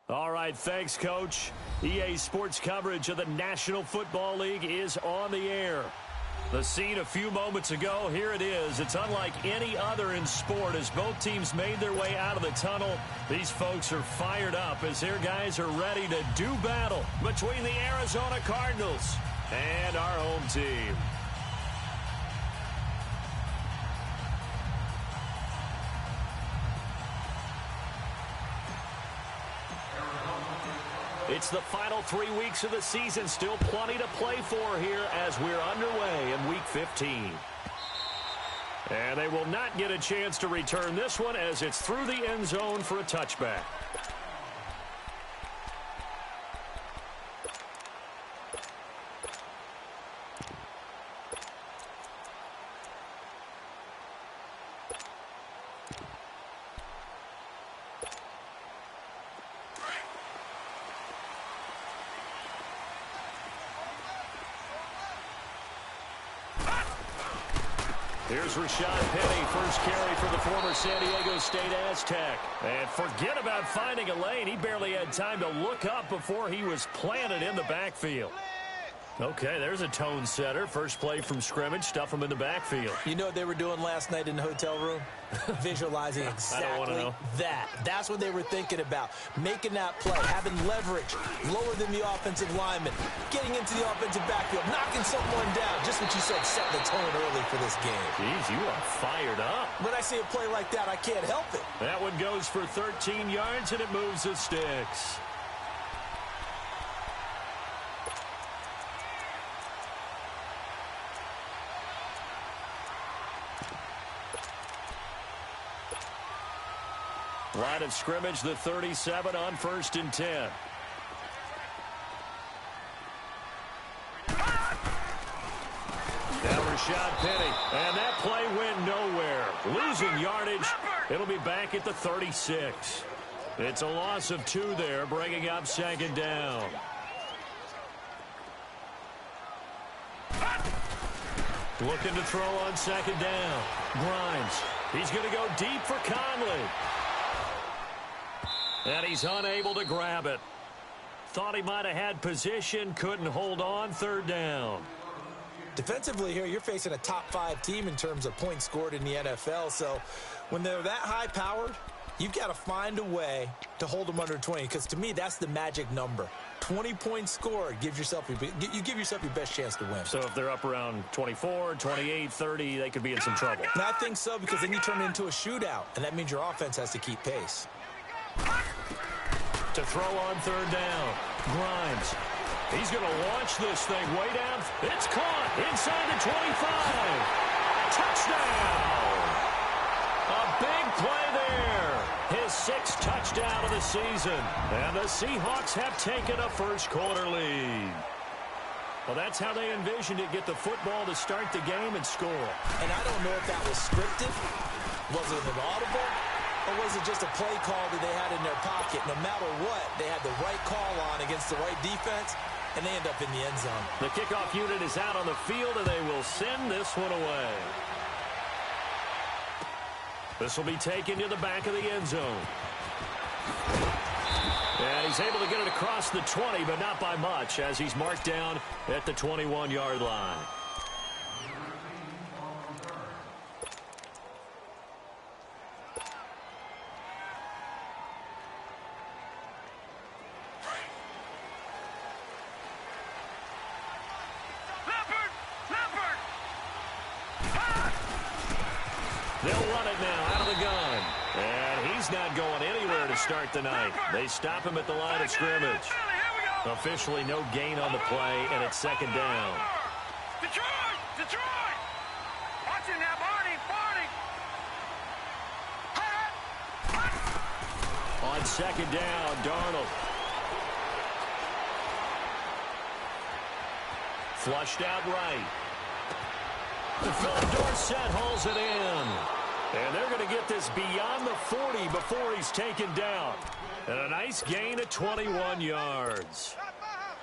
All right, thanks, Coach. EA Sports coverage of the National Football League is on the air. The scene a few moments ago, here it is. It's unlike any other in sport as both teams made their way out of the tunnel. These folks are fired up as their guys are ready to do battle between the Arizona Cardinals and our home team. It's the final 3 weeks of the season. Still plenty to play for here as we're underway in Week 15. And they will not get a chance to return this one as it's through the end zone for a touchback. Here's Rashad Penny, first carry for the former San Diego State Aztec. And forget about finding a lane. He barely had time to look up before he was planted in the backfield. Okay, there's a tone setter. First play from scrimmage, stuff him in the backfield. You know what they were doing last night in the hotel room? Visualizing exactly that. That's what they were thinking about. Making that play, having leverage, lower than the offensive lineman, getting into the offensive backfield, knocking someone down. Just what you said, set the tone early for this game. Jeez, you are fired up. When I see a play like that, I can't help it. That one goes for 13 yards, and it moves the sticks. Line of scrimmage, the 37 on 1st and 10. Now Rashad Penny, and that play went nowhere. Losing yardage, it'll be back at the 36. It's a loss of 2 there, bringing up 2nd down. Looking to throw on 2nd down. Grimes, he's going to go deep for Conley. And he's unable to grab it. Thought he might have had position, couldn't hold on, 3rd down. Defensively here, you're facing a top 5 team in terms of points scored in the NFL. So when they're that high-powered, you've got to find a way to hold them under 20. Because to me, that's the magic number. 20 points scored, you give yourself your best chance to win. So if they're up around 24, 28, 30, they could be in some trouble. And I think so, because then you turn it into a shootout, and that means your offense has to keep pace. To throw on 3rd down. Grimes. He's going to launch this thing way down. It's caught inside the 25. Touchdown. A big play there. His 6th touchdown of the season. And the Seahawks have taken a first-quarter lead. Well, that's how they envisioned it. Get the football to start the game and score. And I don't know if that was scripted. Was it an audible? Or was it just a play call that they had in their pocket? No matter what, they had the right call on against the right defense, and they end up in the end zone. The kickoff unit is out on the field, and they will send this one away. This will be taken to the back of the end zone. And he's able to get it across the 20, but not by much, as he's marked down at the 21-yard line. They'll run it now out of the gun. And he's not going anywhere to start the night. They stop him at the line of scrimmage. Officially no gain on the play, and it's 2nd down. Detroit! Detroit! Watch it now, Barney! Barney! On 2nd down, Darnold. Flushed out right. Dorsett hauls it in. And they're going to get this beyond the 40 before he's taken down. And a nice gain of 21 yards.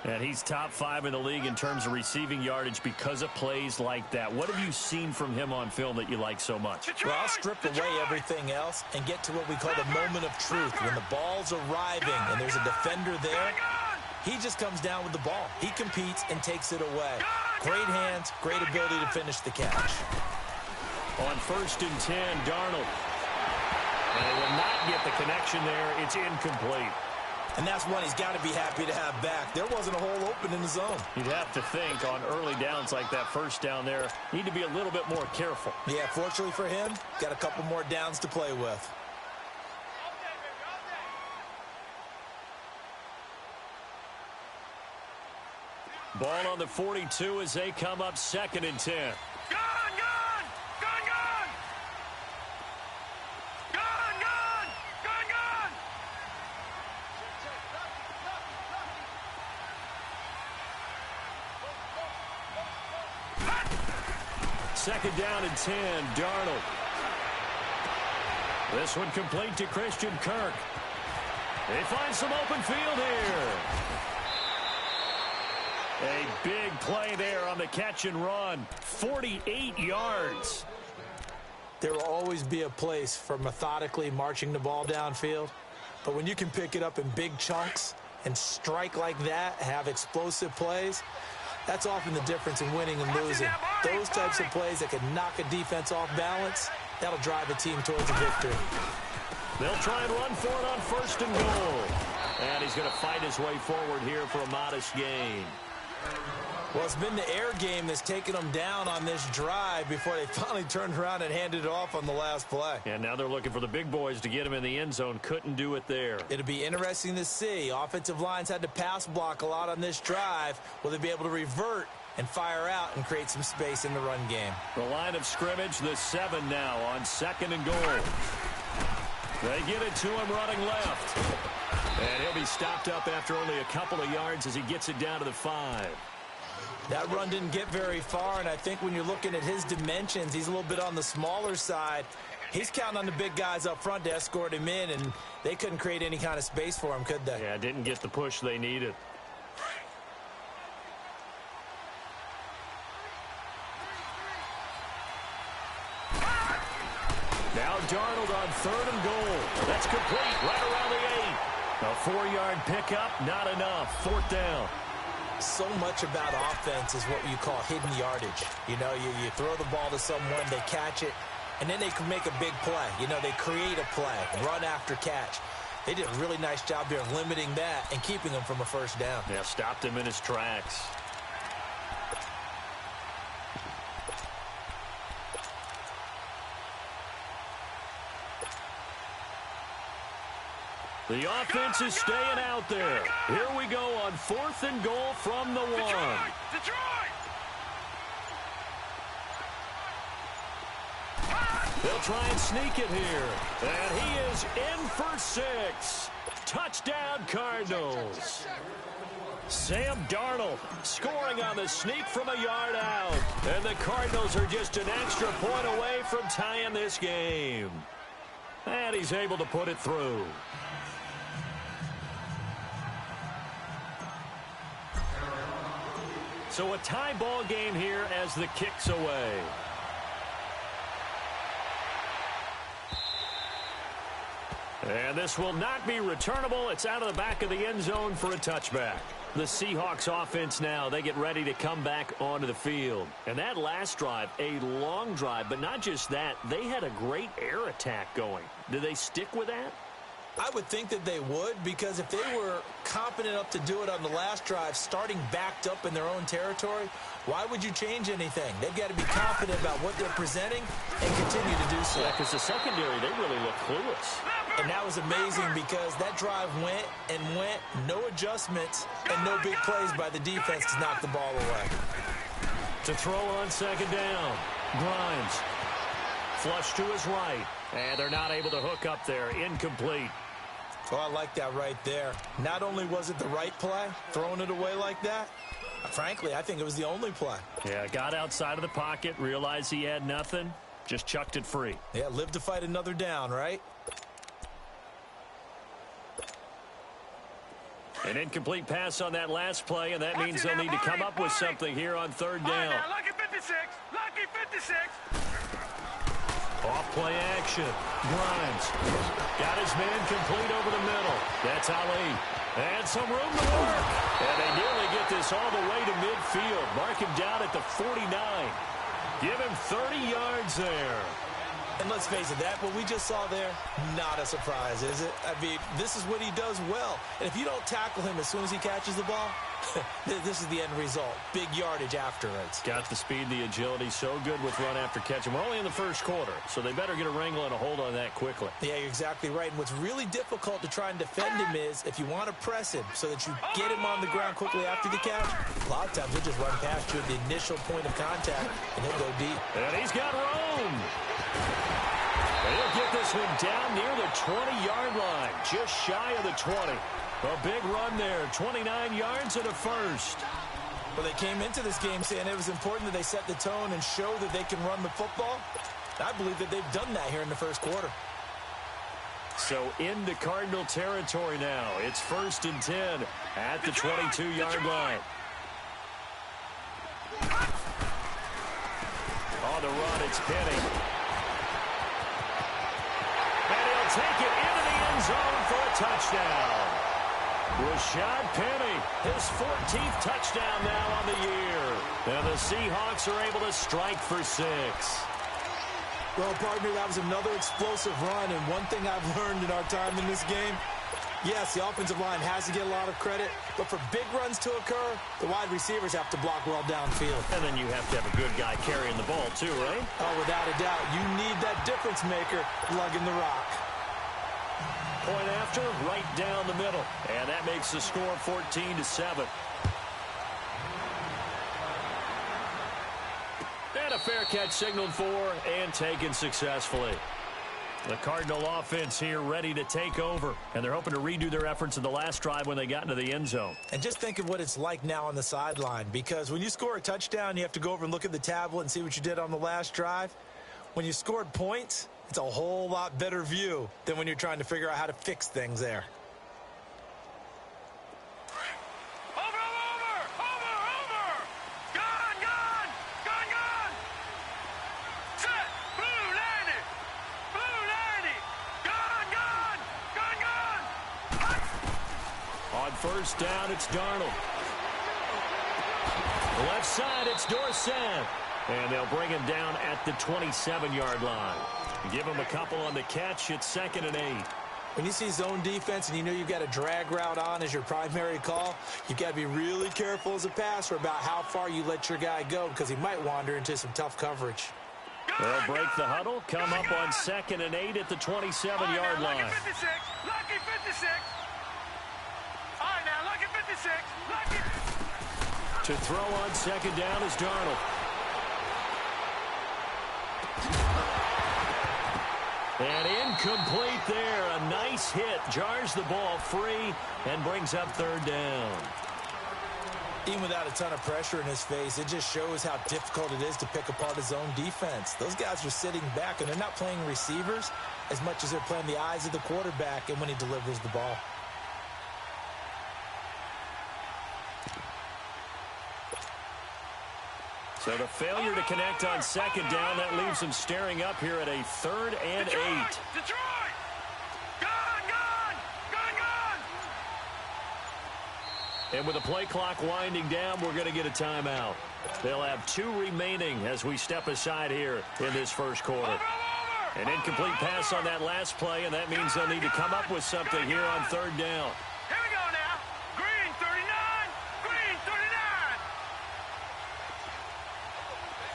And he's top 5 in the league in terms of receiving yardage because of plays like that. What have you seen from him on film that you like so much? Well, I'll strip away everything else and get to what we call the moment of truth. When the ball's arriving and there's a defender there, he just comes down with the ball. He competes and takes it away. Great hands, great ability to finish the catch. On 1st and 10, Darnold. And they will not get the connection there. It's incomplete. And that's one he's got to be happy to have back. There wasn't a hole open in the zone. You'd have to think on early downs like that first down there, need to be a little bit more careful. Yeah, fortunately for him, got a couple more downs to play with. Ball on the 42 as they come up 2nd and 10. Second down and 10, Darnold. This one complete to Christian Kirk. They find some open field here. A big play there on the catch and run. 48 yards. There will always be a place for methodically marching the ball downfield. But when you can pick it up in big chunks and strike like that, have explosive plays, that's often the difference in winning and losing. Those types of plays that can knock a defense off balance, that'll drive a team towards a victory. They'll try and run for it on 1st and goal. And he's going to fight his way forward here for a modest gain. Well, it's been the air game that's taken them down on this drive before they finally turned around and handed it off on the last play. And now they're looking for the big boys to get him in the end zone. Couldn't do it there. It'll be interesting to see. Offensive lines had to pass block a lot on this drive. Will they be able to revert and fire out and create some space in the run game? The line of scrimmage, the 7 now on 2nd and goal. They get it to him running left. And he'll be stopped up after only a couple of yards as he gets it down to the 5. That run didn't get very far, and I think when you're looking at his dimensions, he's a little bit on the smaller side. He's counting on the big guys up front to escort him in, and they couldn't create any kind of space for him, could they? Yeah, didn't get the push they needed. Now Darnold on 3rd and goal. That's complete right around the 8. A 4-yard pickup, not enough. 4th down. So much about offense is what you call hidden yardage. You know, you throw the ball to someone, they catch it, and then they can make a big play. You know, they create a play, run after catch. They did a really nice job there of limiting that and keeping him from a 1st down. Yeah, stopped him in his tracks. The offense is staying out there. Here we go on 4th and goal from the 1. Detroit! They'll try and sneak it here. And he is in for 6. Touchdown, Cardinals. Sam Darnold scoring on the sneak from a yard out. And the Cardinals are just an extra point away from tying this game. And he's able to put it through. So a tie ball game here as the kick's away. And this will not be returnable. It's out of the back of the end zone for a touchback. The Seahawks offense now, they get ready to come back onto the field. And that last drive, a long drive, but not just that, they had a great air attack going. Do they stick with that? I would think that they would, because if they were confident enough to do it on the last drive, starting backed up in their own territory, why would you change anything? They've got to be confident about what they're presenting and continue to do so. Yeah, because the secondary, they really look clueless. And that was amazing because that drive went and went, no adjustments, and no big plays by the defense to knock the ball away. To throw on 2nd down, Grimes. Flush to his right. And they're not able to hook up there. Incomplete. Oh, I like that right there. Not only was it the right play, throwing it away like that, frankly, I think it was the only play. Yeah, got outside of the pocket, realized he had nothing, just chucked it free. Yeah, live to fight another down, right? An incomplete pass on that last play, and that means they'll need to come up with something here on third down. Lucky 56. Lucky 56. Off play action. Grimes got his man complete over the middle. That's Ali. And some room to work. And they nearly get this all the way to midfield. Mark him down at the 49. Give him 30 yards there. And let's face it, what we just saw there, not a surprise, is it? I mean, this is what he does well. And if you don't tackle him as soon as he catches the ball, this is the end result. Big yardage afterwards. Got the speed, the agility, so good with run after catch. And we're only in the first quarter, so they better get a wrangle and a hold on that quickly. Yeah, you're exactly right. And what's really difficult to try and defend him is if you want to press him so that you get him on the ground quickly after the catch, a lot of times he'll just run past you at the initial point of contact, and he'll go deep. And he's got room. He'll get this one down near the 20-yard line, just shy of the 20. A big run there, 29 yards and a first. Well, they came into this game saying it was important that they set the tone and show that they can run the football. I believe that they've done that here in the first quarter. So into Cardinal territory now. It's 1st and 10 at the 22-yard line. On the run, it's Penny. And he'll take it into the end zone for a touchdown. Rashad Penny, his 14th touchdown now on the year. And the Seahawks are able to strike for 6. Well, partner, that was another explosive run. And one thing I've learned in our time in this game, yes, the offensive line has to get a lot of credit. But for big runs to occur, the wide receivers have to block well downfield. And then you have to have a good guy carrying the ball too, right? Oh, without a doubt. You need that difference maker lugging the rock. Point after, right down the middle. And that makes the score 14-7. And a fair catch signaled for and taken successfully. The Cardinal offense here ready to take over. And they're hoping to redo their efforts in the last drive when they got into the end zone. And just think of what it's like now on the sideline. Because when you score a touchdown, you have to go over and look at the tablet and see what you did on the last drive. When you scored points, it's a whole lot better view than when you're trying to figure out how to fix things there. Over! Gone! Set! Blue 90! Gone! On first down, it's Darnold. Left side, it's Dorsett. And they'll bring him down at the 27-yard line. Give him a couple on the catch. It's 2nd and 8. When you see zone defense and you know you've got a drag route on as your primary call, you've got to be really careful as a passer about how far you let your guy go because he might wander into some tough coverage. They'll break the huddle, come up on 2nd and 8 at the 27-yard line. Lucky 56! Lucky 56! All right, now, lucky 56! Lucky... To throw on 2nd down is Darnold. And incomplete there. A nice hit. Jars the ball free and brings up 3rd down. Even without a ton of pressure in his face, it just shows how difficult it is to pick apart his own defense. Those guys are sitting back, and they're not playing receivers as much as they're playing the eyes of the quarterback and when he delivers the ball. So the failure to connect on 2nd down, that leaves them staring up here at a 3rd and 8. Detroit! Gone! And with the play clock winding down, we're going to get a timeout. They'll have 2 remaining as we step aside here in this first quarter. An incomplete pass on that last play, and that means they'll need to come up with something here on 3rd down. Here we go now. Green 39! Green 39!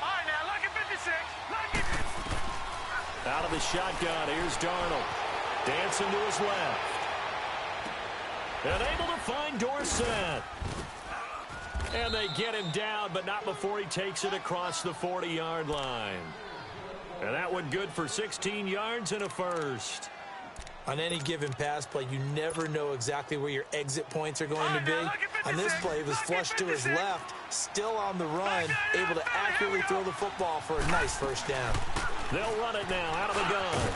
All right, now, lucky 56! Lucky... Out of the shotgun, here's Darnold. Dancing to his left. And able to find Dorsett. And they get him down, but not before he takes it across the 40-yard line. And that one good for 16 yards and a first. On any given pass play, you never know exactly where your exit points are going to be. On this play, it was flushed to his left, still on the run, able to accurately throw the football for a nice first down. They'll run it now out of the gun.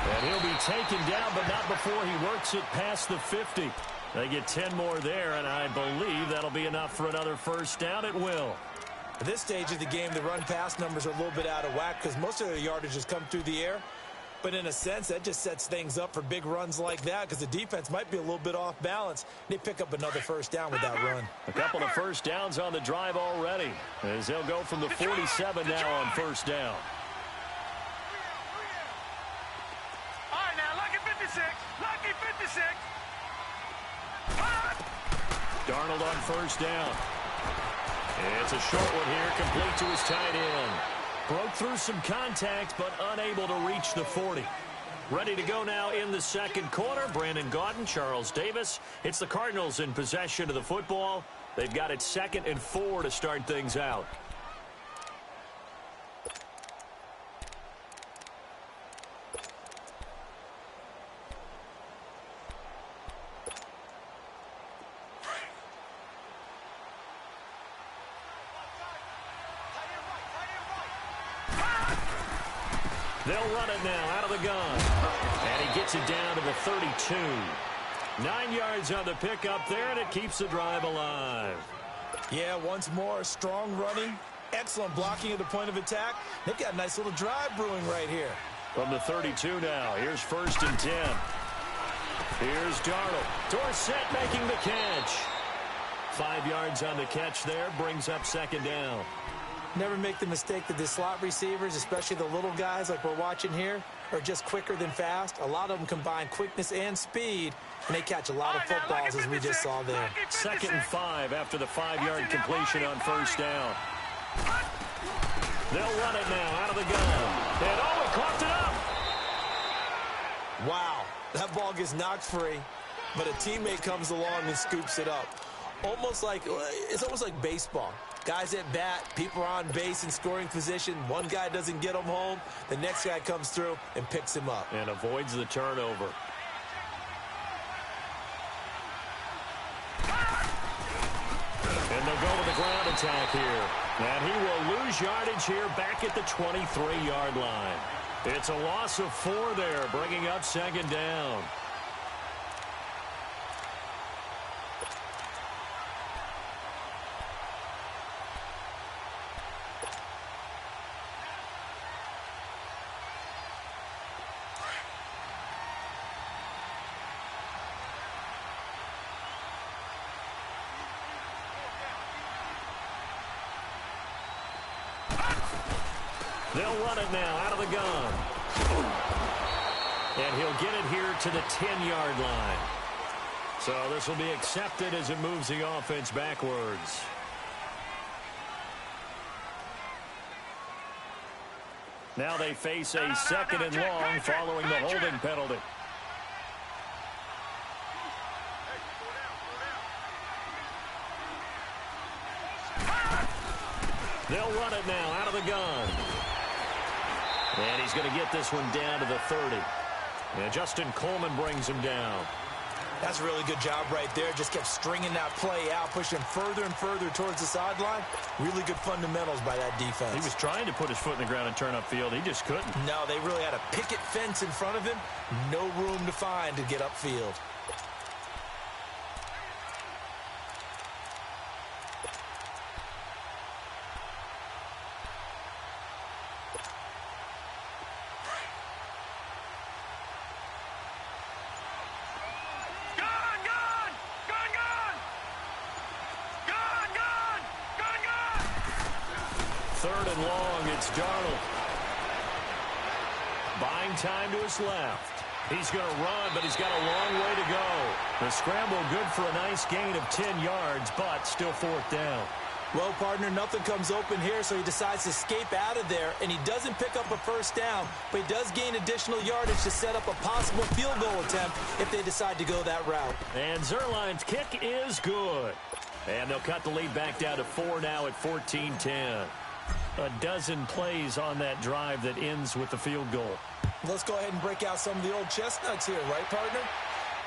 And he'll be taken down, but not before he works it past the 50. They get 10 more there, and I believe that'll be enough for another first down. It will. At this stage of the game, the run-pass numbers are a little bit out of whack because most of their yardage has come through the air. But in a sense, that just sets things up for big runs like that because the defense might be a little bit off balance. They pick up another first down with that run. A couple of first downs on the drive already as they'll go from the 47 now on first down. All right, now, lucky 56. Lucky 56. Darnold on first down. It's a short one here, complete to his tight end. Broke through some contact, but unable to reach the 40. Ready to go now in the second quarter. Brandon Gaudin, Charles Davis. It's the Cardinals in possession of the football. They've got it 2nd and 4 to start things out. They'll run it now out of the gun. And he gets it down to the 32. 9 yards on the pickup there, and it keeps the drive alive. Yeah, once more, strong running, excellent blocking at the point of attack. They've got a nice little drive brewing right here. From the 32 now, here's 1st and 10. Here's Darnold. Dorsett making the catch. 5 yards on the catch there, brings up 2nd down. Never make the mistake that the slot receivers, especially the little guys like we're watching here, are just quicker than fast. A lot of them combine quickness and speed, and they catch a lot of footballs, as we just saw there. 2nd and 5 after the 5-yard completion on first down. They'll run it now out of the gun. And he coughed it up. Wow, that ball gets knocked free, but a teammate comes along and scoops it up. It's almost like baseball. Guys at bat, people are on base in scoring position. One guy doesn't get him home. The next guy comes through and picks him up. And avoids the turnover. And they'll go to the ground attack here. And he will lose yardage here back at the 23-yard line. It's a loss of 4 there, bringing up 2nd down. They'll run it now out of the gun. And he'll get it here to the 10-yard line. So this will be accepted as it moves the offense backwards. Now they face a 2nd and long following the holding penalty. They'll run it now out of the gun. And he's going to get this one down to the 30. And Justin Coleman brings him down. That's a really good job right there. Just kept stringing that play out, pushing further and further towards the sideline. Really good fundamentals by that defense. He was trying to put his foot in the ground and turn upfield. He just couldn't. No, they really had a picket fence in front of him. No room to find to get upfield. Darnold. Buying time to his left. He's going to run, but he's got a long way to go. The scramble good for a nice gain of 10 yards, but still 4th down. Well, partner, nothing comes open here, so he decides to escape out of there, and he doesn't pick up a first down, but he does gain additional yardage to set up a possible field goal attempt if they decide to go that route. And Zerline's kick is good. And they'll cut the lead back down to 4 now at 14-10. A dozen plays on that drive that ends with the field goal. Let's go ahead and break out some of the old chestnuts here, right, partner?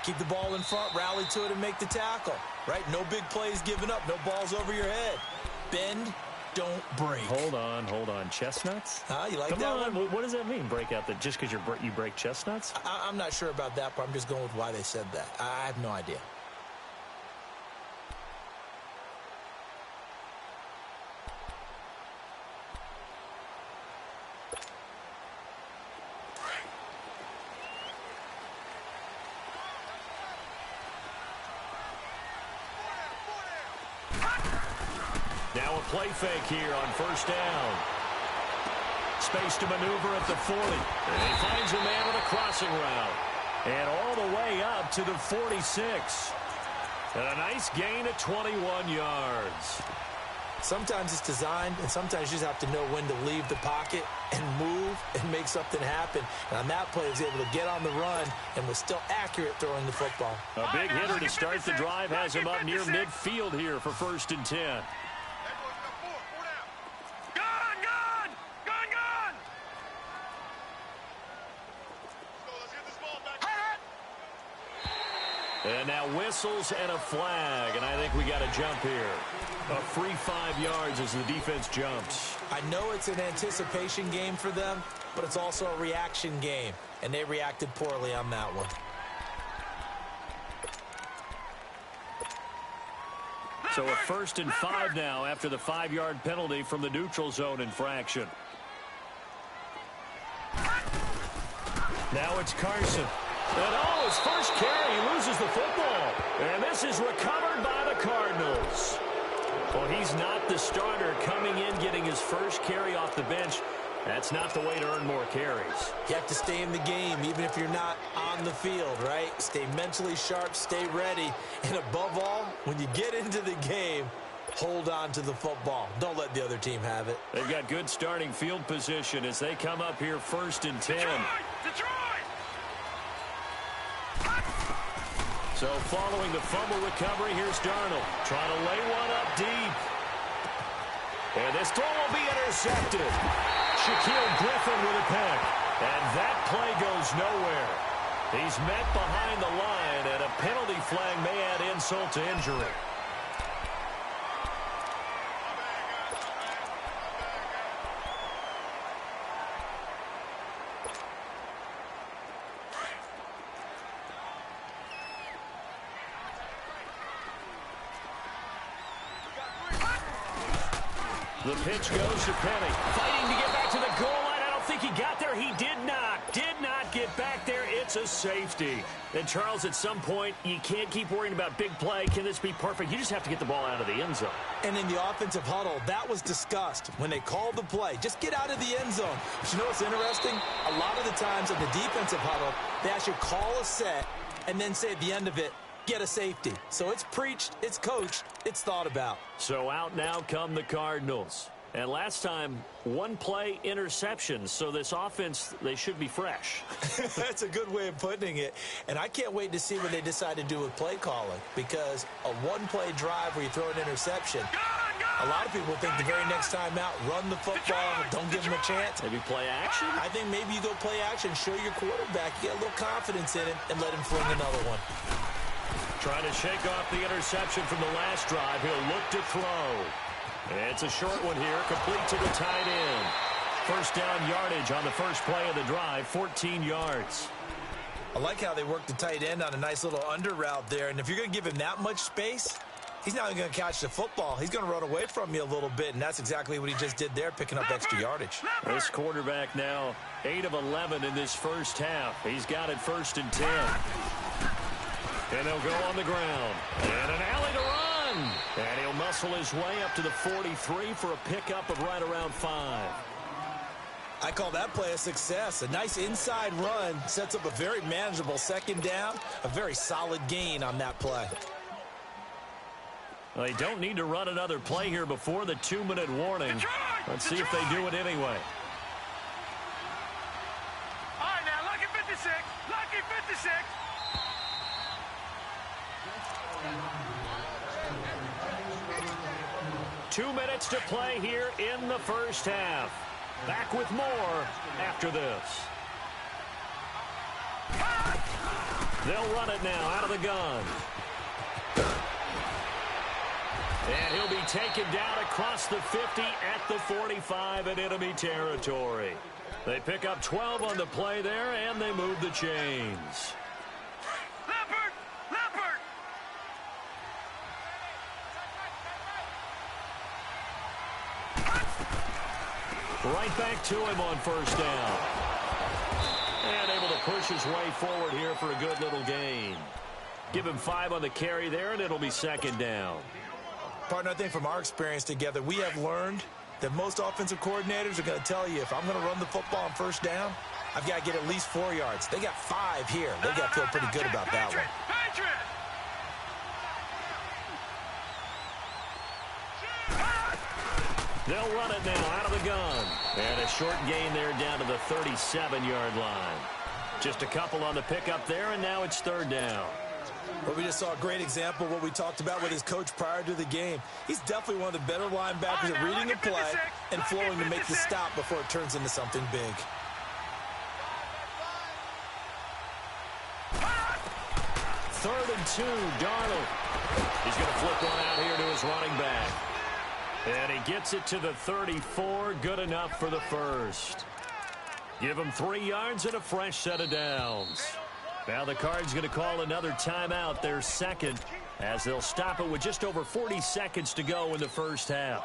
Keep the ball in front, rally to it, and make the tackle, right? No big plays given up, no balls over your head. Bend, don't break. Hold on. Chestnuts? You like Come that on. one? What does that mean, break out? That just because you break chestnuts? I'm not sure about that, but I'm just going with why they said that. I have no idea. Now a play fake here on first down. Space to maneuver at the 40. And he finds a man with a crossing route. And all the way up to the 46. And a nice gain of 21 yards. Sometimes it's designed, and sometimes you just have to know when to leave the pocket and move and make something happen. And on that play, he was able to get on the run and was still accurate throwing the football. A big hitter to start the drive has him up near midfield here for 1st and 10. And now whistles and a flag, and I think we got a jump here. A free 5 yards as the defense jumps. I know it's an anticipation game for them, but it's also a reaction game, and they reacted poorly on that one. So a 1st and 5 now after the 5-yard penalty from the neutral zone infraction. Now it's Carson. And his first carry, he loses the football. And this is recovered by the Cardinals. Well, he's not the starter coming in, getting his first carry off the bench. That's not the way to earn more carries. You have to stay in the game, even if you're not on the field, right? Stay mentally sharp, stay ready. And above all, when you get into the game, hold on to the football. Don't let the other team have it. They've got good starting field position as they come up here 1st and 10. Detroit! So following the fumble recovery, here's Darnold trying to lay one up deep. And this throw will be intercepted. Shaquille Griffin with a pick. And that play goes nowhere. He's met behind the line, and a penalty flag may add insult to injury. The pitch goes to Penny. Fighting to get back to the goal line. I don't think he got there. He did not get back there. It's a safety. And, Charles, at some point, you can't keep worrying about big play. Can this be perfect? You just have to get the ball out of the end zone. And in the offensive huddle, that was discussed when they called the play. Just get out of the end zone. But you know what's interesting? A lot of the times in the defensive huddle, they actually call a set and then say at the end of it, get a safety. So it's preached, it's coached, it's thought about. So out now come the Cardinals. And last time, one play interception. So this offense, they should be fresh. That's a good way of putting it. And I can't wait to see what they decide to do with play calling. Because a one-play drive where you throw an interception, a lot of people think the very next time out, run the football, don't give them a chance. Maybe play action? I think maybe you go play action, show your quarterback, you get a little confidence in it, and let him fling another one. Trying to shake off the interception from the last drive. He'll look to throw. It's a short one here, complete to the tight end. First down yardage on the first play of the drive, 14 yards. I like how they work the tight end on a nice little under route there. And if you're going to give him that much space, he's not going to catch the football. He's going to run away from you a little bit, and that's exactly what he just did there, picking up extra yardage. This quarterback now 8 of 11 in this first half. He's got it 1st and 10. And they'll go on the ground. And an alley to run. And he'll muscle his way up to the 43 for a pickup of right around 5. I call that play a success. A nice inside run sets up a very manageable second down. A very solid gain on that play. Well, they don't need to run another play here before the 2-minute warning. Let's see if they do it anyway. All right, now, lucky 56. Lucky 56. Two minutes to play here in the first half. Back with more after this. They'll run it now out of the gun. And he'll be taken down across the 50 at the 45 in enemy territory. They pick up 12 on the play there, and they move the chains. Leopard! Leopard! Right back to him on first down. And able to push his way forward here for a good little gain. Give him 5 on the carry there, and it'll be second down. Partner, I think from our experience together, we have learned that most offensive coordinators are going to tell you, if I'm going to run the football on first down, I've got to get at least 4 yards. They got 5 here. They got to feel pretty good about that one. They'll run it now out of the gun. And a short gain there down to the 37-yard line. Just a couple on the pickup there, and now it's third down. Well, we just saw a great example of what we talked about with his coach prior to the game. He's definitely one of the better linebackers at reading a play and flowing to make the stop before it turns into something big. Third and 2, Darnold. He's going to flip one out here to his running back. And he gets it to the 34, good enough for the first. Give him 3 yards and a fresh set of downs. Now the Cards going to call another timeout, their second, as they'll stop it with just over 40 seconds to go in the first half.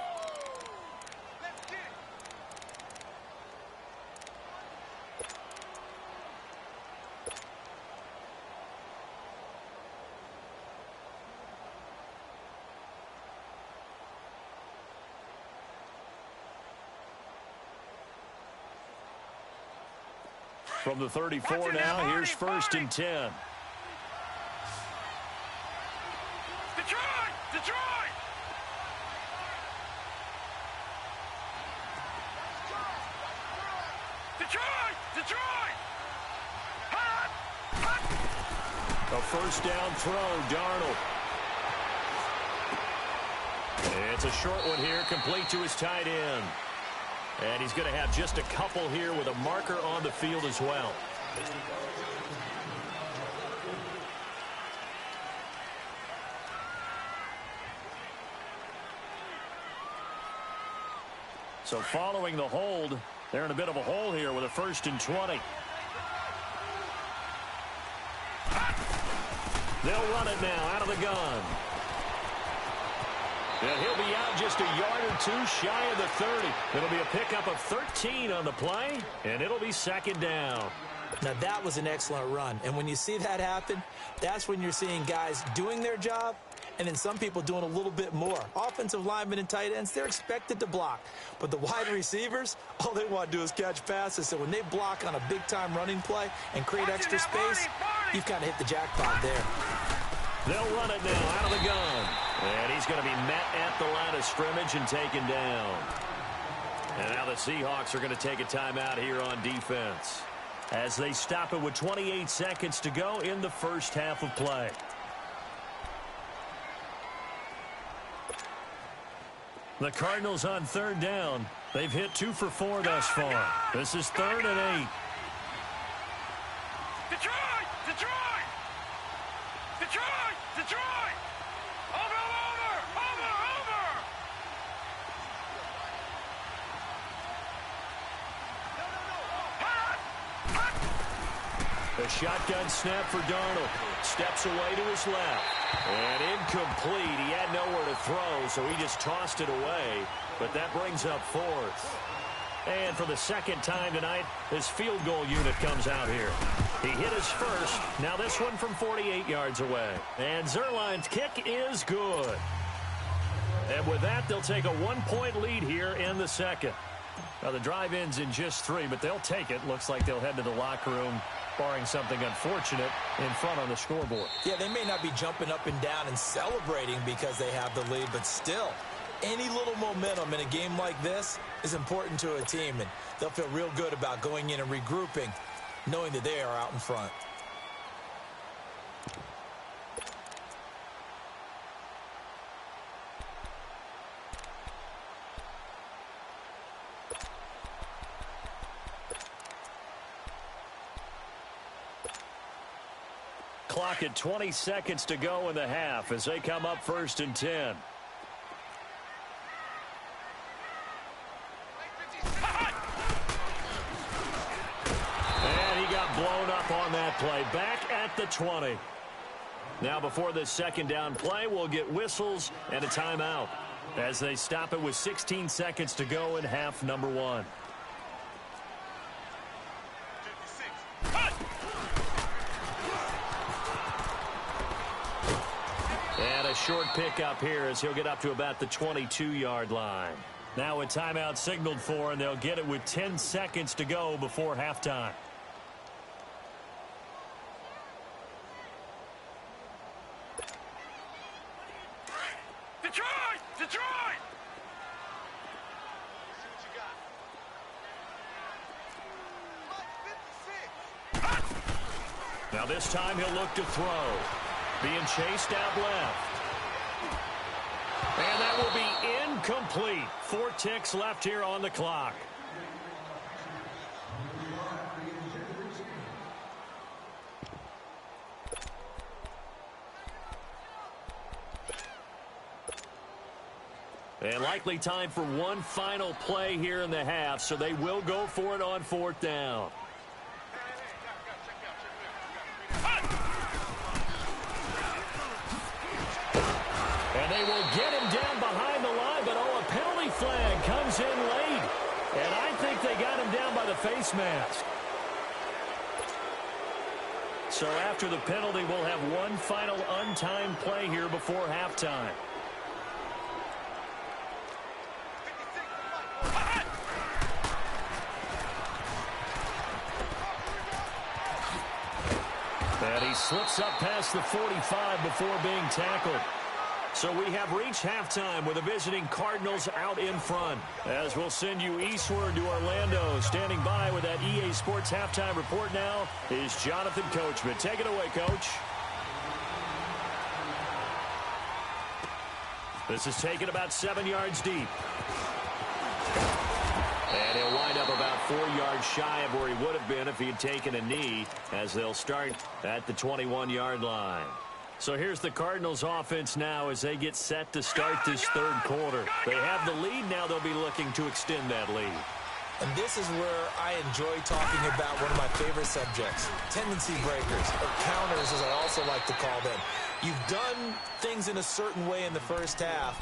From the 34 now, here's first and 10. Detroit! Detroit! Detroit! Detroit! Hot! Hot! A first down throw, Darnold. It's a short one here, complete to his tight end. And he's going to have just a couple here with a marker on the field as well. So following the hold, they're in a bit of a hole here with a first and 20. They'll run it now out of the gun. And he'll be out just a yard or 2 shy of the 30. It'll be a pickup of 13 on the play, and it'll be second down. Now, that was an excellent run. And when you see that happen, that's when you're seeing guys doing their job and then some people doing a little bit more. Offensive linemen and tight ends, they're expected to block. But the wide receivers, all they want to do is catch passes. So when they block on a big-time running play and create extra space, you've kind of hit the jackpot there. They'll run it now out of the gun. And he's going to be met at the line of scrimmage and taken down. And now the Seahawks are going to take a timeout here on defense as they stop it with 28 seconds to go in the first half of play. The Cardinals on third down. They've hit 2 for 4 thus far. This is 3rd and 8. Detroit! Detroit! Detroit! Detroit! Over! The shotgun snap for Darnold. Steps away to his left. And incomplete. He had nowhere to throw, so he just tossed it away. But that brings up 4th. And for the second time tonight, his field goal unit comes out here. He hit his first. Now this one from 48 yards away. And Zerline's kick is good. And with that, they'll take a 1-point lead here in the second. Now the drive ends in just 3, but they'll take it. Looks like they'll head to the locker room, barring something unfortunate, in front on the scoreboard. Yeah, they may not be jumping up and down and celebrating because they have the lead, but still, any little momentum in a game like this is important to a team, and they'll feel real good about going in and regrouping, knowing that they are out in front. Clock at 20 seconds to go in the half as they come up 1st and 10. And he got blown up on that play. Back at the 20. Now before this second down play, we'll get whistles and a timeout as they stop it with 16 seconds to go in half number 1. And a a short pickup here as he'll get up to about the 22-yard line. Now a timeout signaled for, and they'll get it with 10 seconds to go before halftime. Detroit! Detroit! Now this time he'll look to throw. Being chased out left. And that will be incomplete. 4 ticks left here on the clock. And likely time for one final play here in the half, so they will go for it on 4th down. And they will get him down behind the line, but a penalty flag comes in late. And I think they got him down by the face mask. So after the penalty, we'll have one final untimed play here before halftime. And he slips up past the 45 before being tackled. So we have reached halftime with the visiting Cardinals out in front. As we'll send you eastward to Orlando. Standing by with that EA Sports halftime report now is Jonathan Coachman. Take it away, Coach. This is taken about 7 yards deep. And he'll wind up about 4 yards shy of where he would have been if he had taken a knee, as they'll start at the 21-yard line. So here's the Cardinals offense now as they get set to start this third quarter. They have the lead. Now they'll be looking to extend that lead. And this is where I enjoy talking about one of my favorite subjects, tendency breakers, or counters as I also like to call them. You've done things in a certain way in the first half,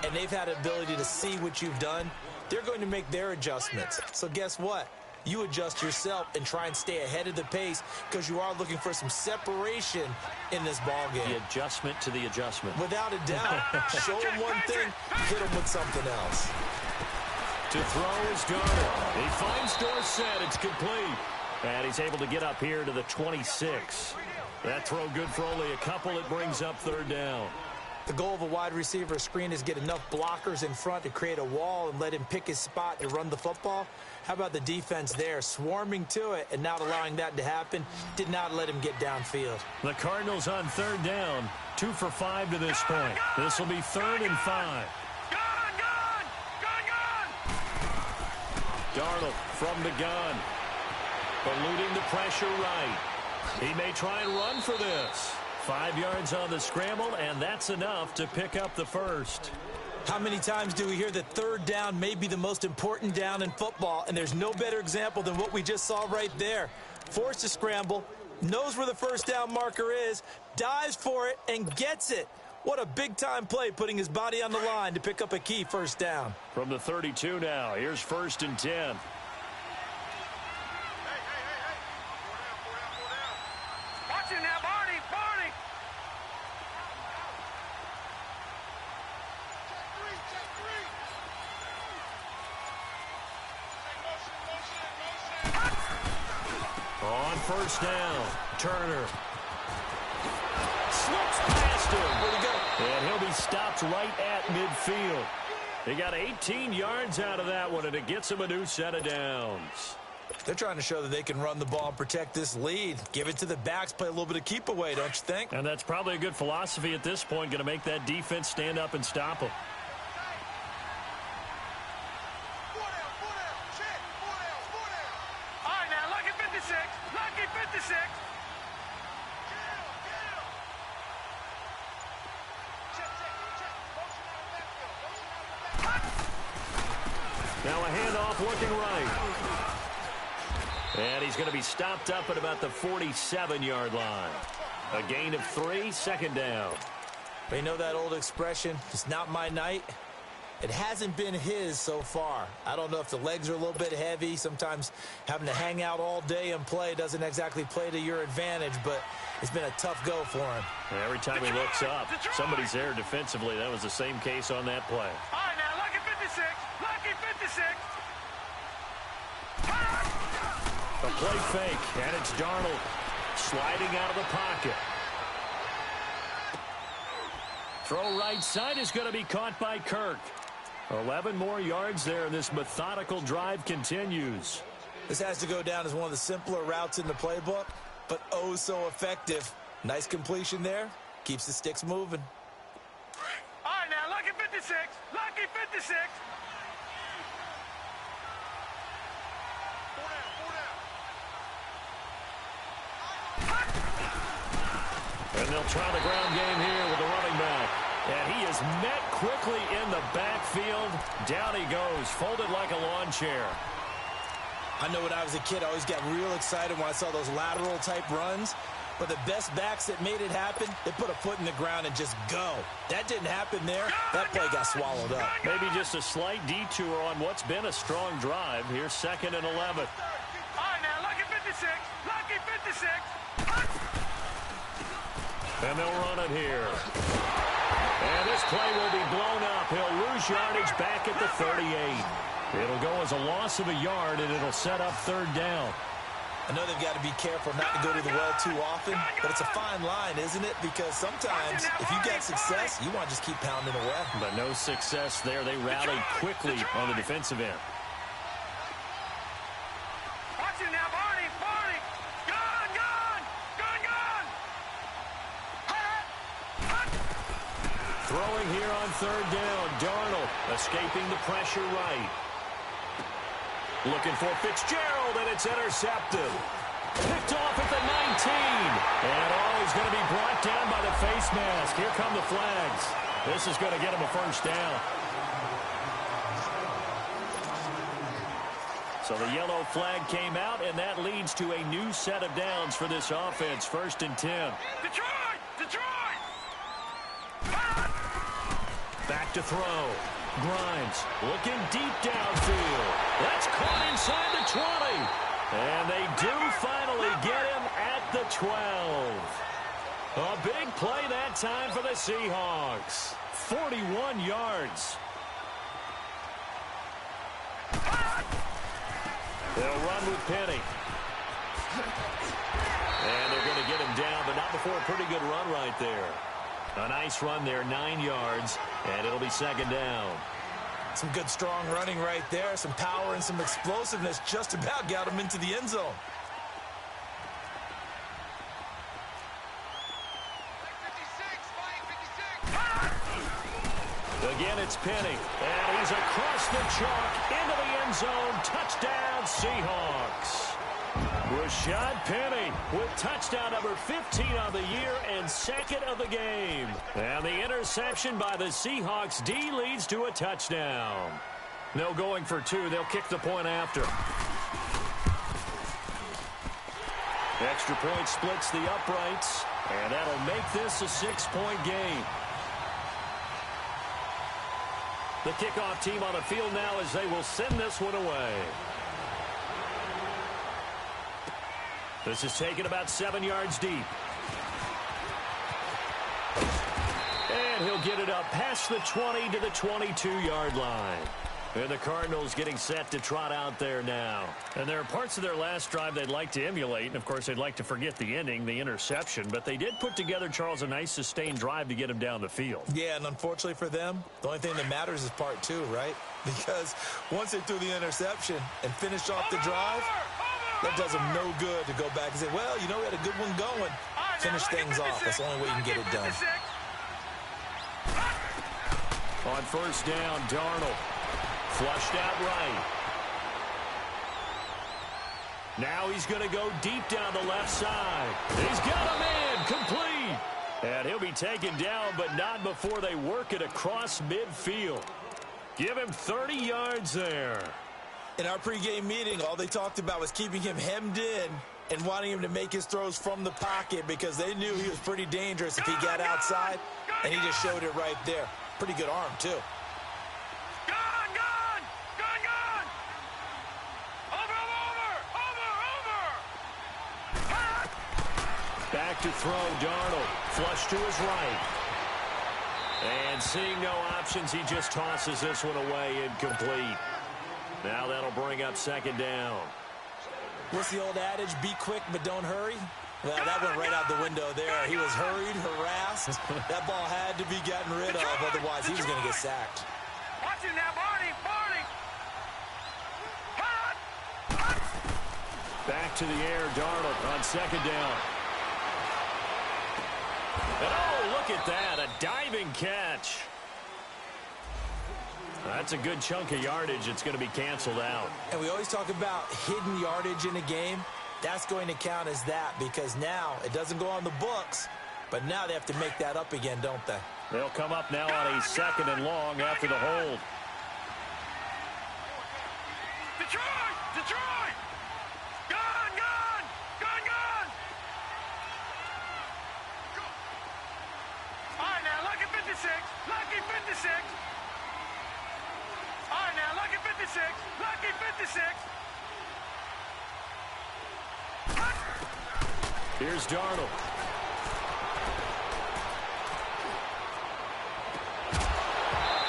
and they've had the ability to see what you've done. They're going to make their adjustments. So guess what? You adjust yourself and try and stay ahead of the pace because you are looking for some separation in this ball game. The adjustment to the adjustment. Without a doubt. Show them one thing, hit them with something else. To throw is Garner. He finds Dorsett. It's complete. And he's able to get up here to the 26. That throw good for only a couple. It brings up 3rd down. The goal of a wide receiver screen is get enough blockers in front to create a wall and let him pick his spot to run the football. How about the defense there, swarming to it and not allowing that to happen? Did not let him get downfield. The Cardinals on 3rd down, 2 for 5 to this point. This will be 3rd and 5. Darnold from the gun, eluding the pressure right. He may try and run for this. 5 yards on the scramble, and that's enough to pick up the first. How many times do we hear that 3rd down may be the most important down in football, and there's no better example than what we just saw right there. Forced to scramble, knows where the 1st down marker is, dives for it, and gets it. What a big-time play, putting his body on the line to pick up a key 1st down. From the 32 now, here's 1st and 10. Watch it now, Barney! Barney! On 1st down, Turner slips past him. Where'd he go? And he'll be stopped right at midfield. He got 18 yards out of that one, and it gets him a new set of downs. They're trying to show that they can run the ball and protect this lead. Give it to the backs, play a little bit of keep away, don't you think? And that's probably a good philosophy at this point, going to make that defense stand up and stop them. All right, now, lucky 56. Lucky 56. Now a handoff looking right. And he's going to be stopped up at about the 47-yard line. A gain of 3, 2nd down. They know that old expression, it's not my night. It hasn't been his so far. I don't know if the legs are a little bit heavy. Sometimes having to hang out all day and play doesn't exactly play to your advantage, but it's been a tough go for him. And every time he looks up, somebody's there defensively. That was the same case on that play. All right, now, lucky 56. Lucky 56. A play fake, and it's Darnold sliding out of the pocket. Throw right side is going to be caught by Kirk. 11 more yards there, and this methodical drive continues. This has to go down as one of the simpler routes in the playbook, but oh so effective. Nice completion there. Keeps the sticks moving. All right, now, lucky 56. Lucky 56. And they'll try the ground game here with the running back. And he is met quickly in the backfield. Down he goes, folded like a lawn chair. I know when I was a kid, I always got real excited when I saw those lateral-type runs. But the best backs that made it happen, they put a foot in the ground and just go. That didn't happen there. That play got swallowed up. Maybe just a slight detour on what's been a strong drive. Here's 2nd and 11. All right, now, lucky 56. Lucky 56. And they'll run it here. And this play will be blown up. He'll lose yardage back at the 38. It'll go as a loss of a yard, and it'll set up 3rd down. I know they've got to be careful not to go to the well too often, but it's a fine line, isn't it? Because sometimes if you get success, you want to just keep pounding away. But no success there. They rallied quickly on the defensive end. Watch it now, Barney. Barney. Gone, gone. Gone, gone. Throwing here on 3rd down. Darnold escaping the pressure right. Looking for Fitzgerald, and it's intercepted. Picked off at the 19. And he's going to be brought down by the face mask. Here come the flags. This is going to get him a 1st down. So the yellow flag came out, and that leads to a new set of downs for this offense. 1st and 10. Detroit! Detroit! Back to throw. Grimes looking deep downfield. That's caught inside the 20. And they do finally get him at the 12. A big play that time for the Seahawks. 41 yards. They'll run with Penny. And they're going to get him down, but not before a pretty good run right there. A nice run there, 9 yards, and it'll be 2nd down. Some good, strong running right there. Some power and some explosiveness just about got him into the end zone. Again, it's Penny, and he's across the chalk into the end zone. Touchdown, Seahawks. Rashad Penny with touchdown number 15 of the year and 2nd of the game. And the interception by the Seahawks D leads to a touchdown. No going for 2. They'll kick the point after. Extra point splits the uprights, and that'll make this a 6-point game. The kickoff team on the field now as they will send this one away. This is taken about 7 yards deep. And he'll get it up past the 20 to the 22-yard line. And the Cardinals getting set to trot out there now. And there are parts of their last drive they'd like to emulate. And, of course, they'd like to forget the ending, the interception. But they did put together, Charles, a nice sustained drive to get him down the field. Yeah, and unfortunately for them, the only thing that matters is part 2, right? Because once they threw the interception and finished off the drive, that does them no good to go back and say, well, you know, we had a good one going. Finish things off. That's the only way you can get it done. On 1st down, Darnold. Flushed out right. Now he's going to go deep down the left side. He's got a man complete. And he'll be taken down, but not before they work it across midfield. Give him 30 yards there. In our pregame meeting, all they talked about was keeping him hemmed in and wanting him to make his throws from the pocket because they knew he was pretty dangerous if he got outside, and he just showed it right there. Pretty good arm, too. Back to throw, Darnold. Flush to his right. And seeing no options, he just tosses this one away, incomplete. Now that'll bring up second down. What's the old adage? Be quick, but don't hurry. Well, that went right out the window there. He was hurried, harassed. That ball had to be gotten rid of, otherwise he was going to get sacked. Watch it now, Barney. Back to the air, Darnold on second down. And oh, look at that, a diving catch. That's a good chunk of yardage. It's going to be canceled out. And we always talk about hidden yardage in a game. That's going to count as that because now it doesn't go on the books, but now they have to make that up again, don't they? They'll come up now on a second and long after the hold. Detroit! Gun! All right, now, lucky 56. All right, now, lucky 56. Here's Darnold.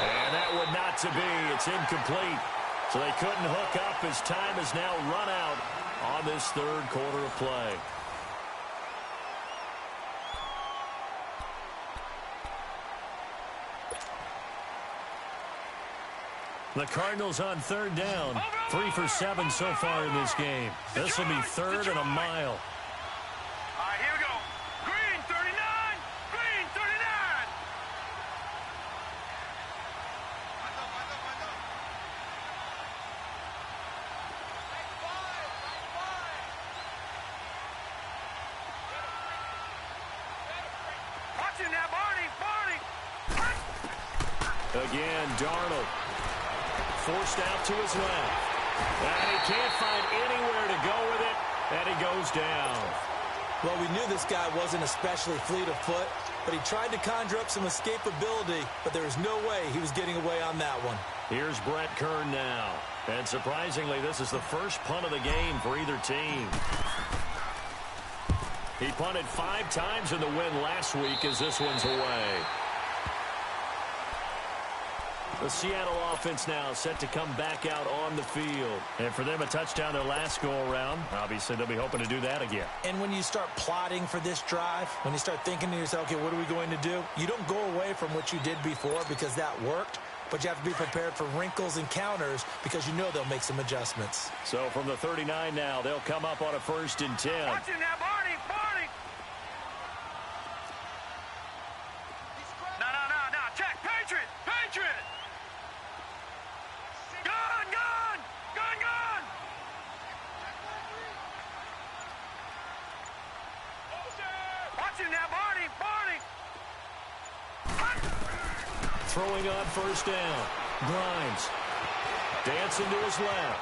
And that would not to be. It's incomplete. So they couldn't hook up as time has now run out on this third quarter of play. The Cardinals on third down. 3 for 7 so far in this game. This will be third and a mile. All right, here we go. Green 39. Watch it now, Barney. Again, Darnold. Forced out to his left. And he can't find anywhere to go with it, and he goes down. Well, we knew this guy wasn't especially fleet of foot, but he tried to conjure up some escapability, but there was no way he was getting away on that one. Here's Brett Kern now. And surprisingly, this is the first punt of the game for either team. He punted 5 times in the win last week as this one's away. The Seattle offense now set to come back out on the field. And for them, a touchdown their last go-around. Obviously, they'll be hoping to do that again. And when you start plotting for this drive, when you start thinking to yourself, okay, what are we going to do? You don't go away from what you did before because that worked, but you have to be prepared for wrinkles and counters because you know they'll make some adjustments. So from the 39 now, they'll come up on a 1st and 10. Watch it now, Barney. No. Check. Patriot. Gun! Watch it now, Barney! Throwing on 1st down. Grimes. Dancing to his left.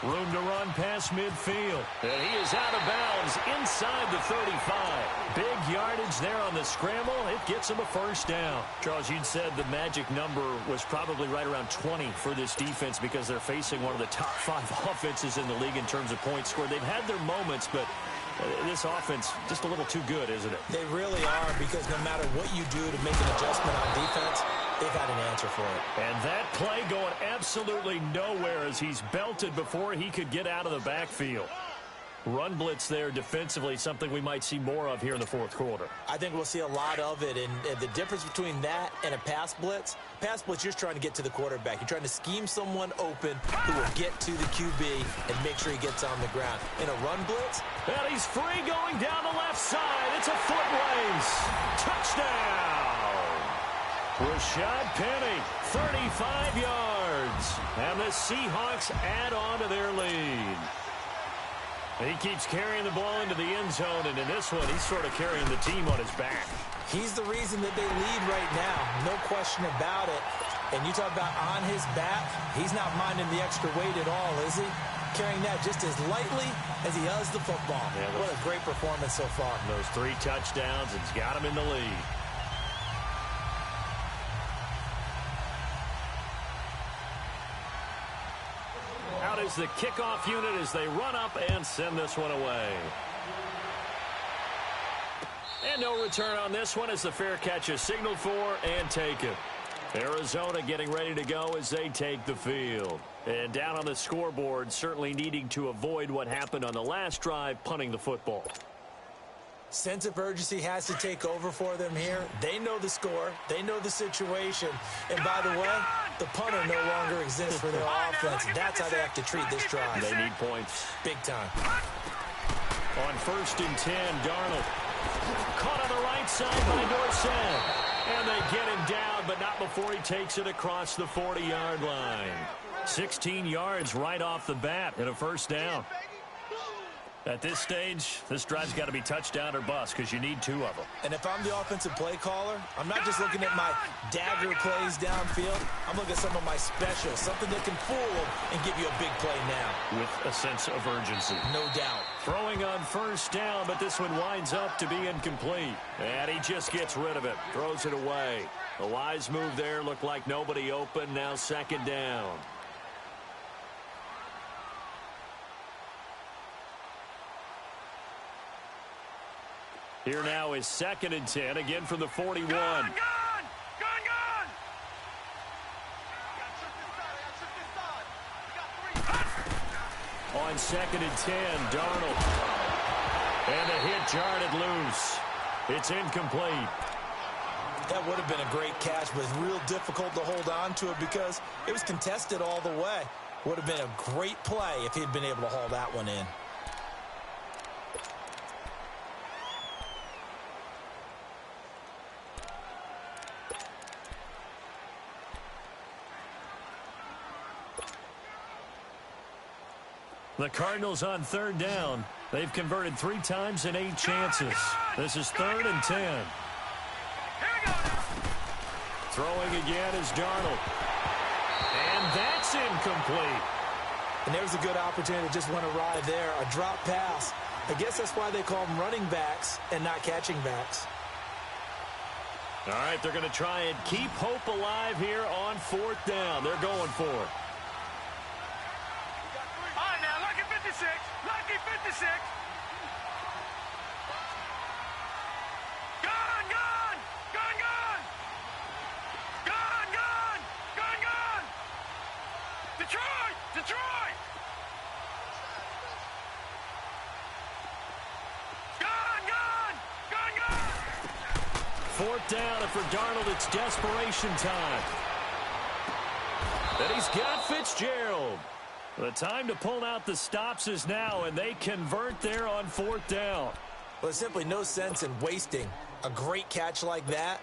Room to run past midfield. And he is out of bounds inside the 35. Big yardage there on the scramble. It gets him a 1st down. Charles, you'd said the magic number was probably right around 20 for this defense because they're facing one of the top 5 offenses in the league in terms of points scored. They've had their moments, but this offense just a little too good, isn't it? They really are because no matter what you do to make an adjustment on defense, they've got an answer for it. And that play going absolutely nowhere as he's belted before he could get out of the backfield. Run blitz there defensively, something we might see more of here in the 4th quarter. I think we'll see a lot of it, and the difference between that and a pass blitz, you're just trying to get to the quarterback. You're trying to scheme someone open who will get to the QB and make sure he gets on the ground. In a run blitz, and he's free going down the left side. It's a foot race. Touchdown. Rashad Penny, 35 yards. And the Seahawks add on to their lead. He keeps carrying the ball into the end zone, and in this one, he's sort of carrying the team on his back. He's the reason that they lead right now, no question about it. And you talk about on his back, he's not minding the extra weight at all, is he? Carrying that just as lightly as he does the football. Yeah, what a great performance so far. Those 3 touchdowns, it's got him in the lead. Out is the kickoff unit as they run up and send this one away. And no return on this one as the fair catch is signaled for and taken. Arizona getting ready to go as they take the field. And down on the scoreboard, certainly needing to avoid what happened on the last drive, punting the football. Sense of urgency has to take over for them here. They know the score. They know the situation. And by the way, the punter no longer exists for their offense. That's how they have to treat this drive. They need points. Big time. On 1st and 10, Darnold. Caught on the right side by Dorsett. And they get him down, but not before he takes it across the 40-yard line. 16 yards right off the bat and a first down. At this stage, this drive's got to be touchdown or bust because you need 2 of them. And if I'm the offensive play caller, I'm not just looking at my dagger plays downfield. I'm looking at some of my specials, something that can fool them and give you a big play now. With a sense of urgency. No doubt. Throwing on first down, but this one winds up to be incomplete. And he just gets rid of it, throws it away. A wise move there, looked like nobody open, now 2nd down. Here now is 2nd and 10, again from the 41. Gone! On 2nd and 10, Darnold. And the hit jarred it loose. It's incomplete. That would have been a great catch, but it's real difficult to hold on to it because it was contested all the way. Would have been a great play if he'd been able to haul that one in. The Cardinals on 3rd down. They've converted 3 times in 8 chances. This is 3rd and 10. Here we go now. Throwing again is Darnold. And that's incomplete. And there's a good opportunity to just went awry there. A drop pass. I guess that's why they call them running backs and not catching backs. All right, they're going to try and keep hope alive here on 4th down. They're going for it. All right, now, lucky 56. Lucky 56. Gone, gone. Gone, gone. Gone, gone. Gone, gone. Detroit. Detroit. Gone, gone. Gone, gone. 4th down, and for Darnold, it's desperation time. And he's got Fitzgerald. The time to pull out the stops is now, and they convert there on 4th down. Well, there's simply no sense in wasting a great catch like that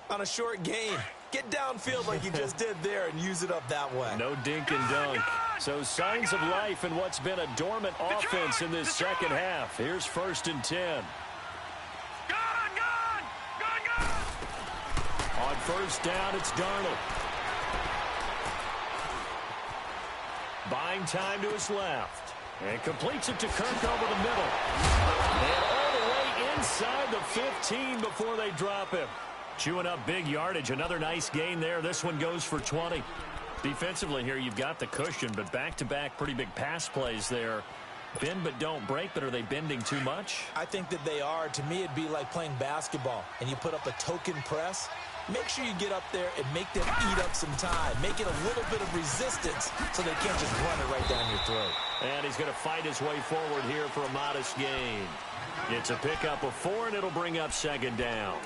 on a short game. Get downfield like you just did there and use it up that way. No dink and dunk. So signs of life in what's been a dormant offense in this second half. Here's 1st and 10. Gone, gone. Gone, gone. On 1st down, it's Darnold. Buying time to his left. And completes it to Kirk over the middle. And all the way inside the 15 before they drop him. Chewing up big yardage. Another nice gain there. This one goes for 20. Defensively here, you've got the cushion, but back-to-back pretty big pass plays there. Bend but don't break, but are they bending too much? I think that they are. To me, it'd be like playing basketball, and you put up a token press. Make sure you get up there and make them eat up some time. Make it a little bit of resistance so they can't just run it right down your throat. And he's going to fight his way forward here for a modest gain. It's a pickup of 4, and it'll bring up 2nd down.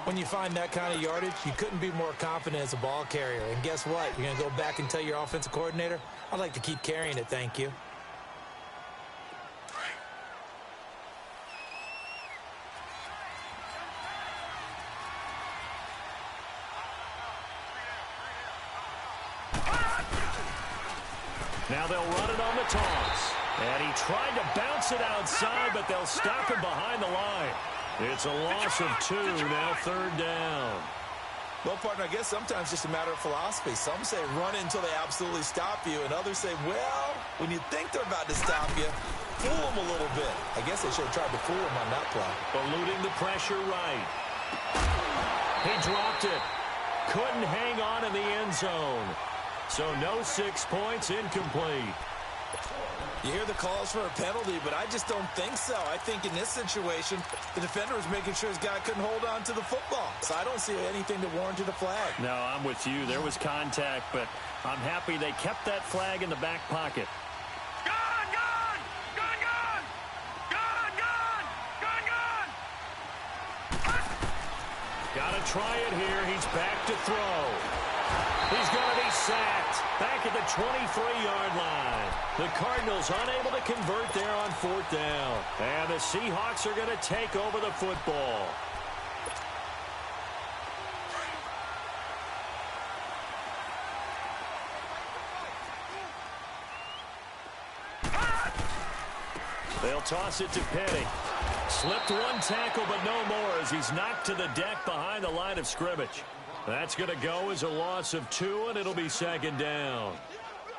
When you find that kind of yardage, you couldn't be more confident as a ball carrier. And guess what? You're going to go back and tell your offensive coordinator, I'd like to keep carrying it, thank you. Now they'll run it on the toss. And he tried to bounce it outside, but they'll stop him behind the line. It's a loss of 2, now 3rd down. Well, partner, I guess sometimes it's just a matter of philosophy. Some say run it until they absolutely stop you, and others say, well, when you think they're about to stop you, fool them a little bit. I guess they should have tried to fool them on that play. Eluding the pressure right. He dropped it. Couldn't hang on in the end zone. So no 6 points, incomplete. You hear the calls for a penalty, but I just don't think so. I think in this situation, the defender was making sure his guy couldn't hold on to the football. So I don't see anything that warranted a flag. No, I'm with you. There was contact, but I'm happy they kept that flag in the back pocket. Gun, gun! Gun, gun! Gun, gun! Gun, gun! Got to try it here. He's back to throw. He's going to be sacked back at the 23-yard line. The Cardinals unable to convert there on 4th down. And the Seahawks are going to take over the football. They'll toss it to Petty. Slipped one tackle, but no more as he's knocked to the deck behind the line of scrimmage. That's going to go as a loss of 2, and it'll be 2nd down.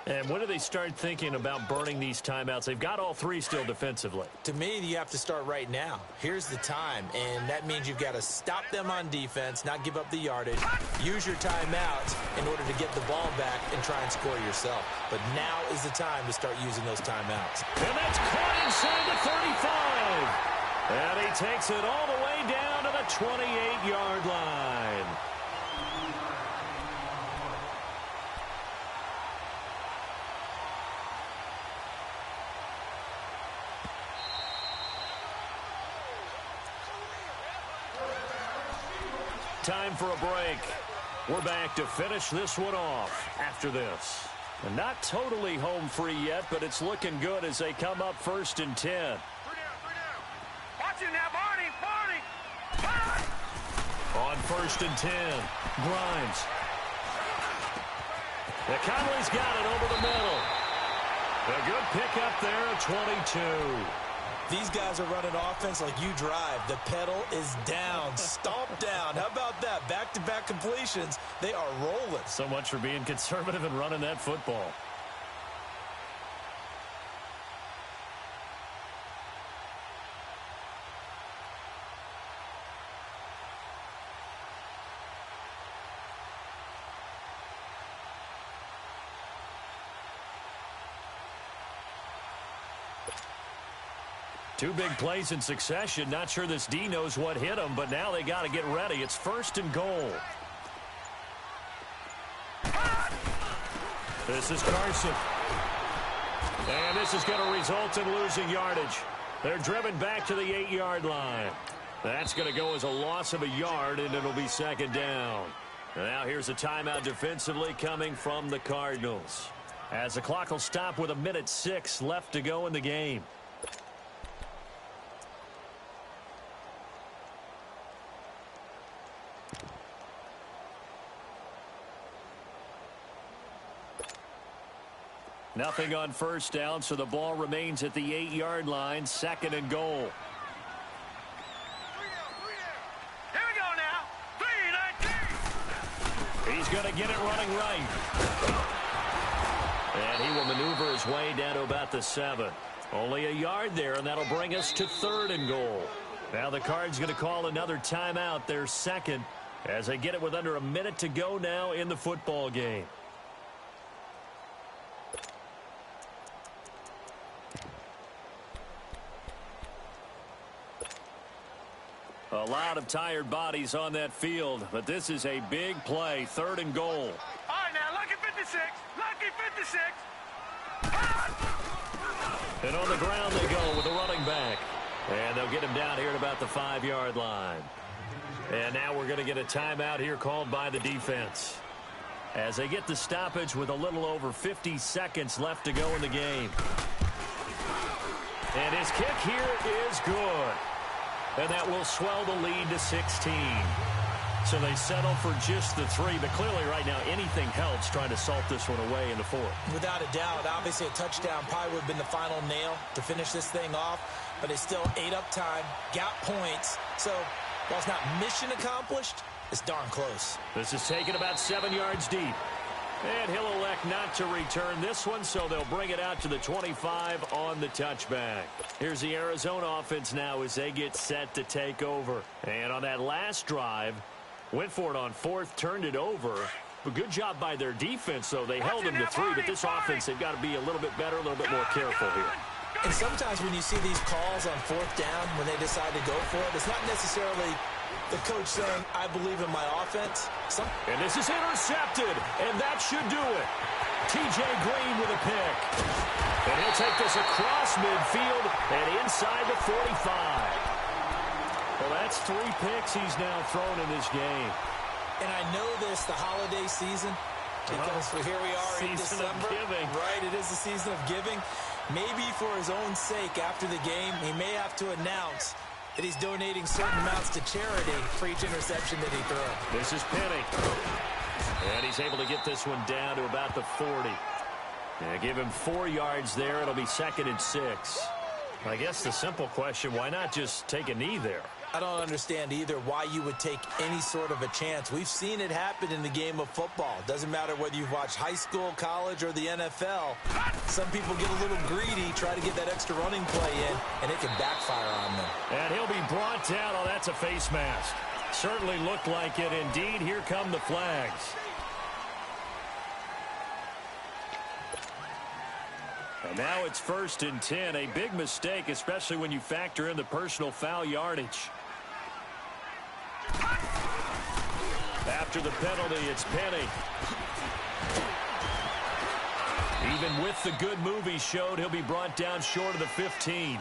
And when do they start thinking about burning these timeouts? They've got all 3 still defensively. To me, you have to start right now. Here's the time, and that means you've got to stop them on defense, not give up the yardage, use your timeouts in order to get the ball back and try and score yourself. But now is the time to start using those timeouts. And that's caught inside the 35. And he takes it all the way down to the 28-yard line. Time for a break. We're back to finish this one off after this. And not totally home free yet, but it's looking good as they come up 1st and 10. 3 down, 3 down. Watch it now, Barney, Barney. On 1st and 10, Grimes. Conley's got it over the middle. A good pickup there at 22. These guys are running offense like you drive. The pedal is down, stomp down. How about that? Back-to-back completions. They are rolling. So much for being conservative and running that football. Two big plays in succession. Not sure this D knows what hit him, but now they got to get ready. It's 1st and goal. This is Carson. And this is going to result in losing yardage. They're driven back to the 8-yard line. That's going to go as a loss of a yard, and it'll be 2nd down. Now here's a timeout defensively coming from the Cardinals. As the clock will stop with 1:06 left to go in the game. Nothing on 1st down, so the ball remains at the 8-yard line, 2nd and goal. 3 down, 3 down. Here we go now. 3-19. He's going to get it running right. And he will maneuver his way down to about the 7. Only a yard there, and that'll bring us to 3rd and goal. Now the Cards going to call another timeout, their 2nd, as they get it with under a minute to go now in the football game. A lot of tired bodies on that field, but this is a big play, 3rd and goal. All right, now, lucky 56. Lucky 56. And on the ground they go with the running back. And they'll get him down here at about the 5-yard line. And now we're going to get a timeout here called by the defense, as they get the stoppage with a little over 50 seconds left to go in the game. And his kick here is good. And that will swell the lead to 16. So they settle for just the 3. But clearly right now anything helps trying to salt this one away in the 4th. Without a doubt, obviously a touchdown probably would have been the final nail to finish this thing off. But it's still ate up time, got points. So while it's not mission accomplished, it's darn close. This is taken about 7 yards deep. And he'll elect not to return this one, so they'll bring it out to the 25 on the touchback. Here's the Arizona offense now as they get set to take over. And on that last drive, went for it on 4th, turned it over, A good job by their defense, though. They held him to 3, but this offense, they've got to be a little bit better, a little bit more careful here. And sometimes when you see these calls on 4th down, when they decide to go for it, it's not necessarily the coach saying, I believe in my offense. And this is intercepted, and that should do it. T.J. Green with a pick. And he'll take this across midfield and inside the 45. Well, that's 3 picks he's now thrown in this game. And I know this, the holiday season, because here we are in December. Right, it is the season of giving. Maybe for his own sake, after the game, he may have to announce that he's donating certain amounts to charity for each interception that he throws. This is Penny. And he's able to get this one down to about the 40. Give him 4 yards there. It'll be 2nd and 6. I guess the simple question, why not just take a knee there? I don't understand either why you would take any sort of a chance. We've seen it happen in the game of football. Doesn't matter whether you've watched high school, college, or the NFL. Some people get a little greedy, try to get that extra running play in, and it can backfire on them. And he'll be brought down. Oh, that's a face mask. Certainly looked like it. Indeed, here come the flags. And now it's 1st and 10. A big mistake, especially when you factor in the personal foul yardage. After the penalty, it's Penny. Even with the good move he showed, he'll be brought down short of the 15.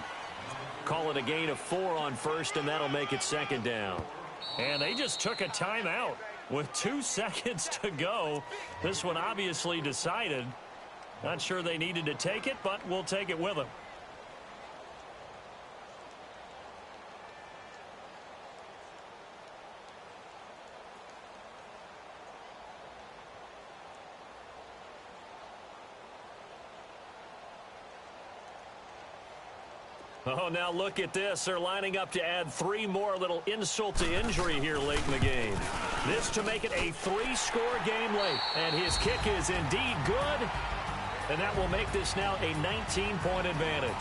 Call it a gain of 4 on 1st, and that'll make it 2nd down. And they just took a timeout with 2 seconds to go. This one obviously decided. Not sure they needed to take it, but we'll take it with them. Oh, now look at this. They're lining up to add 3 more, little insult to injury here late in the game. This to make it a 3-score game late. And his kick is indeed good. And that will make this now a 19-point advantage.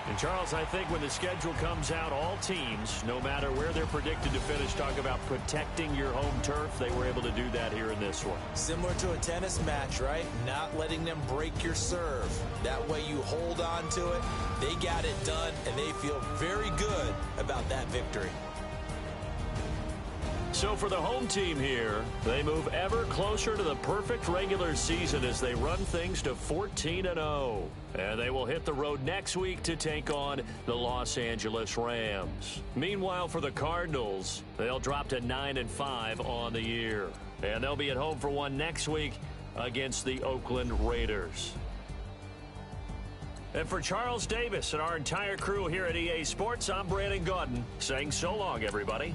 And, Charles, I think when the schedule comes out, all teams, no matter where they're predicted to finish, talk about protecting your home turf. They were able to do that here in this one. Similar to a tennis match, right? Not letting them break your serve. That way you hold on to it. They got it done, and they feel very good about that victory. So for the home team here, they move ever closer to the perfect regular season as they run things to 14-0. And they will hit the road next week to take on the Los Angeles Rams. Meanwhile, for the Cardinals, they'll drop to 9-5 on the year. And they'll be at home for one next week against the Oakland Raiders. And for Charles Davis and our entire crew here at EA Sports, I'm Brandon Gaudin saying so long, everybody.